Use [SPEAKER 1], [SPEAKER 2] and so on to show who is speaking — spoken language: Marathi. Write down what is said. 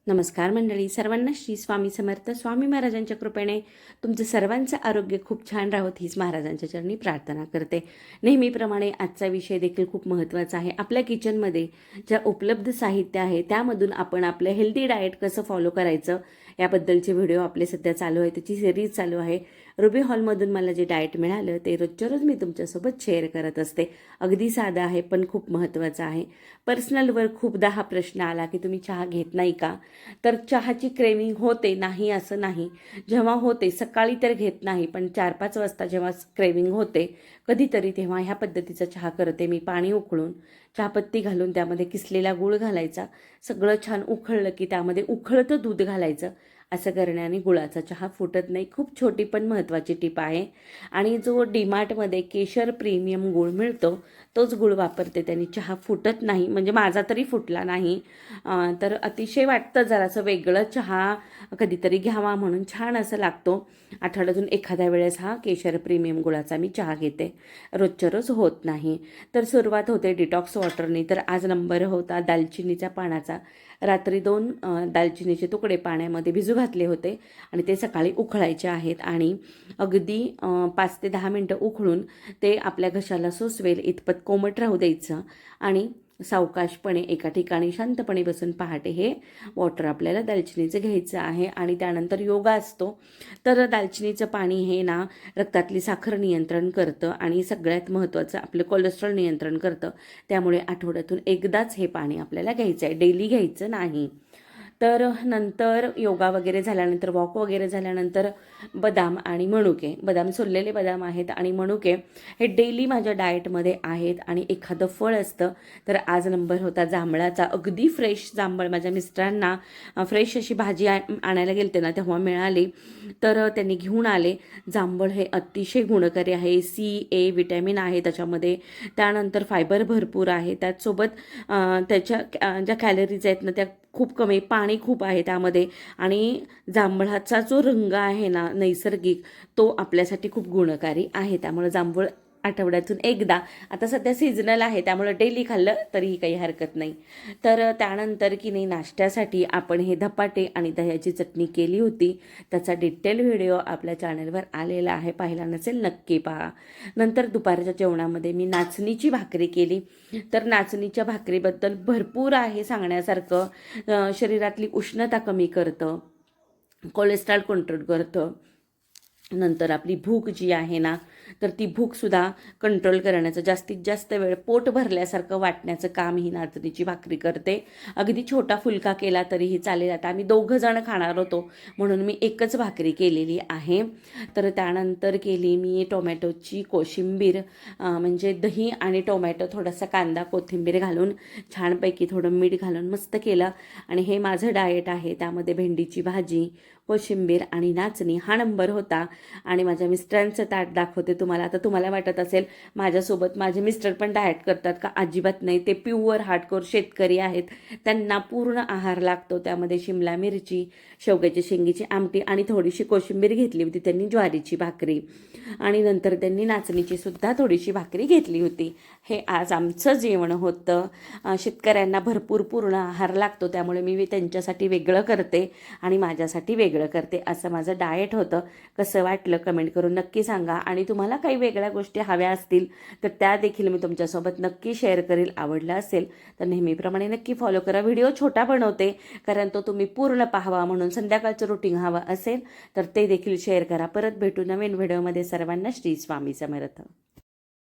[SPEAKER 1] नमस्कार मंडळी, सर्वांना श्री स्वामी समर्थ. स्वामी महाराजांच्या कृपेने तुमचं सर्वांचं आरोग्य खूप छान राहोत हीच महाराजांच्या चरणी प्रार्थना करते. नेहमीप्रमाणे आजचा विषय देखील खूप महत्त्वाचा आहे. आपल्या किचनमध्ये ज्या उपलब्ध साहित्य आहे त्यामधून आपण आपलं हेल्दी डाएट कसं फॉलो करायचं याबद्दलचे व्हिडिओ आपले सध्या चालू आहे. त्याची सिरीज चालू आहे. रुबी हॉलमधून मला जे डाएट मिळालं ते रोजच्या रोज मी तुमच्यासोबत शेअर करत असते. अगदी साधं आहे पण खूप महत्त्वाचं आहे. पर्सनलवर खूपदा हा प्रश्न आला की तुम्ही चहा घेत नाही का? तर चहाची क्रेविंग होते, नाही असं नाही. जेव्हा होते सकाळी तर घेत नाही, पण 4-5 वाजता जेव्हा क्रेविंग होते कधीतरी तेव्हा ह्या पद्धतीचा चहा करते मी. पाणी उकळून चहापत्ती घालून त्यामध्ये किसलेला गूळ घालायचा. सगळं छान उकळलं की त्यामध्ये उकळतं दूध घालायचं. असं करण्याने गुळाचा चहा फुटत नाही. खूप छोटी पण महत्त्वाची टिप आहे. आणि जो डीमार्टमध्ये केशर प्रीमियम गूळ मिळतो तोच गूळ वापरते, त्याने चहा फुटत नाही. म्हणजे माझा तरी फुटला नाही. तर अतिशय वाटतं जरासं वेगळं चहा कधीतरी घ्यावा म्हणून, छान असं लागतो. आठवड्यातून एखाद्या वेळेस हा केशर प्रीमियम गुळाचा मी चहा घेते, रोजच्या रोज होत नाही. तर सुरुवात होते डिटॉक्स वॉटरने. तर आज नंबर होता दालचिनीच्या पानाचा. रात्री 2 दालचिनीचे तुकडे पाण्यामध्ये भिजू घातले होते आणि ते सकाळी उकळायचे आहेत. आणि अगदी 5 ते 10 मिनटं उकळून ते आपल्या घशाला सोसवेल इतपत कोमट राहू द्यायचं आणि सावकाशपणे एका ठिकाणी शांतपणे बसून पहाटे हे वॉटर आपल्याला दालचिनीचं घ्यायचं आहे. आणि त्यानंतर योगा असतो. तर दालचिनीचं पाणी हे ना रक्तातली साखर नियंत्रण करतं आणि सगळ्यात महत्त्वाचं आपलं कोलेस्ट्रॉल नियंत्रण करतं. त्यामुळे आठवड्यातून एकदाच हे पाणी आपल्याला घ्यायचं आहे, डेली घ्यायचं नाही. तर नंतर योगा वगैरे झाल्यानंतर, वॉक वगैरे झाल्यानंतर बदाम आणि मनुके, बदाम सोललेले बदाम आहेत आणि मनुके हे डेली माझ्या डाएटमध्ये आहेत. आणि एखादं फळ असतं. तर आज नंबर होता जांभळाचा. अगदी फ्रेश जांभळ माझ्या मिस्टरांना फ्रेश अशी भाजी आणायला गेलते ना तेव्हा मिळाली, तर त्यांनी घेऊन आले. जांभळ हे अतिशय गुणकारी आहे. C, A विटॅमिन आहे त्याच्यामध्ये. त्यानंतर फायबर भरपूर आहे. त्याचसोबत त्याच्या ज्या कॅलरीज आहेत ना त्या खूप कमी, पाणी खूप आहे त्यामध्ये. आणि जांभळाचा जो रंग आहे ना नैसर्गिक, तो आपल्यासाठी खूप गुणकारी आहे. त्यामुळे जांभूळ आठवड्यातून एकदा, आता सध्या सीझनल आहे त्यामुळे डेली खाल्लं तरीही काही हरकत नाही. तर त्यानंतर की नाही नाश्त्यासाठी आपण हे धपाटे आणि दह्याची चटणी केली होती. त्याचा डिटेल व्हिडिओ आपल्या चॅनलवर आलेला आहे, पाहिला नसेल नक्की पहा. नंतर दुपारच्या जेवणामध्ये मी नाचणीची भाकरी केली. तर नाचणीच्या भाकरीबद्दल भरपूर आहे सांगण्यासारखं. शरीरातली उष्णता कमी करतं, कोलेस्ट्रॉल कंट्रोल करतं. नंतर आपली भूक जी आहे ना तर ती भूकसुद्धा कंट्रोल करण्याचं, जास्तीत जास्त वेळ पोट भरल्यासारखं वाटण्याचं काम ही नाचणीची भाकरी करते. अगदी छोटा फुलका केला तरीही चालेल. आता आम्ही 2 जण खाणार होतो म्हणून मी एकच भाकरी केलेली आहे. तर त्यानंतर केली मी टोमॅटोची कोशिंबीर, म्हणजे दही आणि टोमॅटो, थोडासा कांदा कोथिंबीर घालून छानपैकी थोडं मीठ घालून मस्त केलं. आणि हे माझं डाएट आहे. त्यामध्ये भेंडीची भाजी, कोशिंबीर आणि नाचणी हा नंबर होता. आणि माझ्या मिस्टरांचं ताट दाखवते तुम्हाला. आता तुम्हाला वाटत असेल माझ्यासोबत माझे मिस्टर पण डाएट करतात का? अजिबात नाही. ते प्युअर हार्डकोर शेतकरी आहेत. त्यांना पूर्ण आहार लागतो. त्यामध्ये शिमला मिरची, शेवग्याची शेंगीची आमटी आणि थोडीशी कोशिंबीर घेतली होती त्यांनी, ज्वारीची भाकरी, आणि नंतर त्यांनी नाचणीची सुद्धा थोडीशी भाकरी घेतली होती. हे आज आमचं जेवण होतं. शेतकऱ्यांना भरपूर पूर्ण आहार लागतो त्यामुळे मी त्यांच्यासाठी वेगळं करते आणि माझ्यासाठी वेगळं करते. असं माझं डाएट होतं. कसं वाटलं कमेंट करून नक्की सांगा. आणि तुम्हाला काही वेगळ्या गोष्टी हव्या असतील तर त्या देखील मी तुमच्यासोबत नक्की शेअर करेल. आवडलं असेल तर नेहमीप्रमाणे नक्की फॉलो करा. व्हिडिओ छोटा बनवते कारण तो तुम्ही पूर्ण पाहावा म्हणून. संध्याकाळचं रुटीन हवं असेल तर ते देखील शेअर करा. परत भेटू नवीन व्हिडिओमध्ये. सर्वांना श्री स्वामी समर्थ.